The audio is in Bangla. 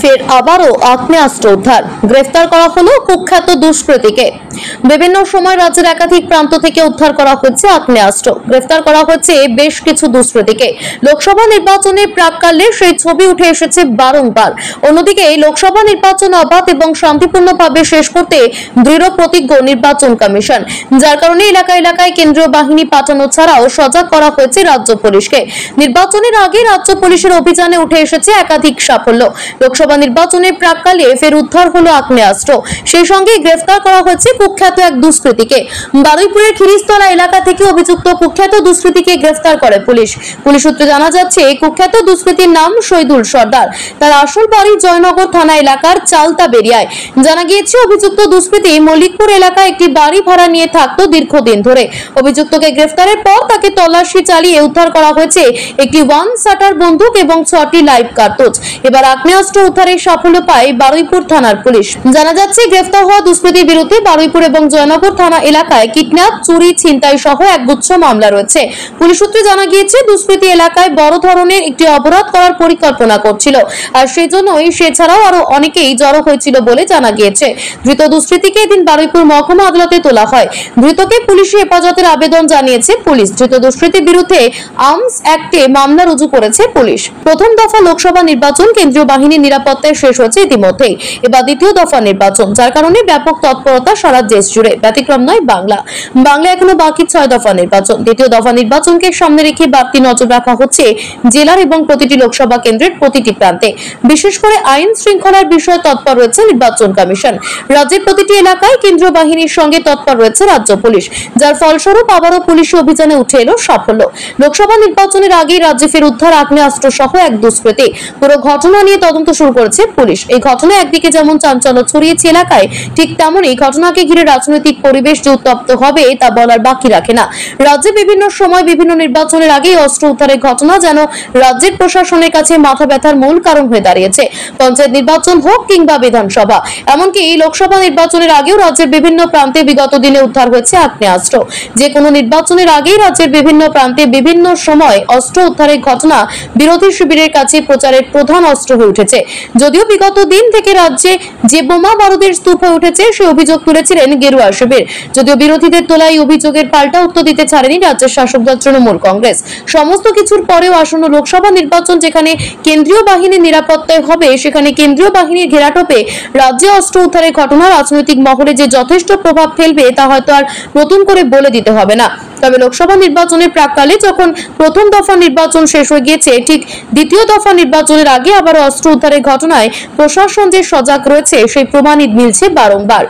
ফের আবারও আগ্নেয়াস্ত্র উদ্ধার, গ্রেফতার করা হলো কুখ্যাত দুষ্কৃতীকে। বিভিন্ন সময় রাজ্যের একাধিক প্রান্ত থেকে উদ্ধার করা হচ্ছে আগ্নেয়াস্ত্র, গ্রেফতার করা হচ্ছে বেশ কিছু দুষ্কৃতীকে। লোকসভা নির্বাচনের প্রাক্কালে সেই ছবি উঠে এসেছে বারংবার। অন্যদিকে লোকসভা নির্বাচন অবাধ এবং শান্তিপূর্ণভাবে শেষ করতে দৃঢ় প্রতিজ্ঞ নির্বাচন কমিশন, যার কারণে এলাকায় এলাকায় কেন্দ্রীয় বাহিনী পাঠানো ছাড়াও সজাগ করা হয়েছে রাজ্য পুলিশকে। নির্বাচনের আগে রাজ্য পুলিশের অভিযানে উঠে এসেছে একাধিক সাফল্য। লোকসভা নির্বাচনের প্রাক্কালে ফের উদ্ধার হলো আগ্নেয়াস্ত্র, সেই সঙ্গে গ্রেফতার করা হয়েছে কুখ্যাত এক দুষ্কৃতীকে। বারুইপুরের খিরিস্তলা এলাকা থেকে অভিযুক্ত কুখ্যাত দুষ্কৃতীকে গ্রেফতার করে পুলিশ। পুলিশ সূত্রে জানা যাচ্ছে, কুখ্যাত দুষ্কৃতীর নাম শহীদুল সর্দার। তার আসল বাড়ি জয়নগর থানা এলাকার চালতা বেরিয়ায়। জানা গিয়েছে, অভিযুক্ত দুষ্কৃতী মল্লিকপুর এলাকায় একটি বাড়ি ভাড়া নিয়ে থাকতো দীর্ঘদিন ধরে। অভিযুক্তকে গ্রেফতারের পর তাকে তল্লাশি চালিয়ে উদ্ধার করা হয়েছে একটি ওয়ান শাটার বন্দুক এবং 6টি লাইভ কার্তুজ। এবার আগ্নেয়াস্ত্র উদ্ধারে সাফল্য পায় বারুইপুর থানার পুলিশ। জানা যাচ্ছে, গ্রেফতার হওয়া দুষ্কৃতীর বিরুদ্ধে বারুইপুর এবং জয়নগর থানা এলাকায় কিডন্যাপ, চুরি, ছিনতাই সহ একগুচ্ছ মামলা রয়েছে। পুলিশ সূত্রে জানা গিয়েছে, দুষ্কৃতী এলাকায় বড় ধরনের একটি অপরাধ করার পরিকল্পনা করছিল, আর সেই জন্যই সে ছাড়াও আরো অনেকেই জড়ো হয়েছিল বলে জানা গিয়েছে। ধৃত দুষ্কৃতীকে এদিন বারুইপুর মহকুমা আদালতে তোলা হয়। ধৃতকে পুলিশি হেফাজতের আবেদন জানিয়েছে পুলিশ। ধৃত দুষ্কৃতীর বিরুদ্ধে আর্মস অ্যাক্টে মামলা রুজু করেছে পুলিশ। প্রথম দফা লোকসভা নির্বাচন কেন্দ্রীয় বাহিনীর নিরাপত্তায় শেষ হয়েছে ইতিমধ্যেই। এবার দ্বিতীয় দফা নির্বাচন, যার কারণে ব্যাপক তৎপরতা সারা দেশ জুড়ে। ব্যতিক্রম নয় বাংলা এখনো বাকি 6 দফা নির্বাচন। দ্বিতীয় দফা নির্বাচনকে সামনে রেখে বাড়তি নজর রাখা হচ্ছে জেলার এবং প্রতিটি লোকসভা কেন্দ্রের প্রতিটি প্রান্তে। বিশেষ করে আইন শৃঙ্খলার বিষয়ে তৎপর রয়েছে নির্বাচন কমিশন। রাজ্যের প্রতিটি এলাকায় কেন্দ্রীয় বাহিনীর সঙ্গে তৎপর রয়েছে রাজ্য পুলিশ, যার ফলস্বরূপ আবারও পুলিশি অভিযানে উঠে এলো সাফল্য। লোকসভা নির্বাচনের আগেই রাজ্যে ফের উদ্ধার আগ্নেয়াস্ত্র সহ এক দুষ্কৃতী। পুরো ঘটনা নিয়ে তদন্ত শুরু করেছে পুলিশ। এই ঘটনা একদিকে যেমন চাঞ্চল্য ছড়িয়েছে এলাকায়, ঠিক তেমনই ঘটনাকে ঘিরে রাজনৈতিক পরিবেশ যে উত্তপ্ত হবে তা বলার বাকি রাখে না। রাজ্যে বিভিন্ন সময় বিভিন্ন নির্বাচনের আগেই অস্ত্র উদ্ধারের ঘটনা যেন রাজ্যের প্রশাসনের কাছে মাথা ব্যথার মূল কারণ হয়ে দাঁড়িয়েছে। পঞ্চায়েত নির্বাচন হোক কিংবা বিধানসভা, এমনকি লোকসভা নির্বাচনের আগেও রাজ্যের বিভিন্ন প্রান্তে বিগত দিনে উদ্ধার হয়েছে আগ্নেয়াস্ত্র। যে কোনো নির্বাচনের আগেই রাজ্যের বিভিন্ন প্রান্তে বিভিন্ন সময় অস্ত্র উদ্ধারের ঘটনা বিরোধী শিবিরের কাছে প্রচারের প্রধান অস্ত্র হয়ে উঠেছে। যদিও বিগত দিন থেকে রাজ্যে যে বোমা বারুদের স্তূপ হয়ে উঠেছে সে অভিযোগ তুলেছিলেন গেরুয়া শিবির। যদিও বিরোধীদের তোলা এই অভিযোগের পাল্টা উত্তর দিতে ছাড়েনি রাজ্যের শাসক দল তৃণমূল কংগ্রেস। সমস্ত কিছুর পরেও আসন্ন লোকসভা নির্বাচন যেখানে কেন্দ্রীয় বাহিনীর নিরাপত্তায় হবে, সেখানে কেন্দ্রীয় বাহিনীর ঘেরাটোপে রাজ্যে অস্ত্র উদ্ধারের ঘটনা রাজনৈতিক মহলে যে যথেষ্ট প্রভাব ফেলবে তা হয়তো আর নতুন করে বলে দিতে হবে না। তবে লোকসভা নির্বাচনের প্রাক্কালে যখন প্রথম দফা নির্বাচন শেষ হয়ে গিয়েছে, ঠিক দ্বিতীয় দফা নির্বাচনের আগে আবার অস্ত্র উদ্ধারের ঘটনায় প্রশাসন যে সজাগ রয়েছে সেই প্রমাণই মিলছে বারংবার।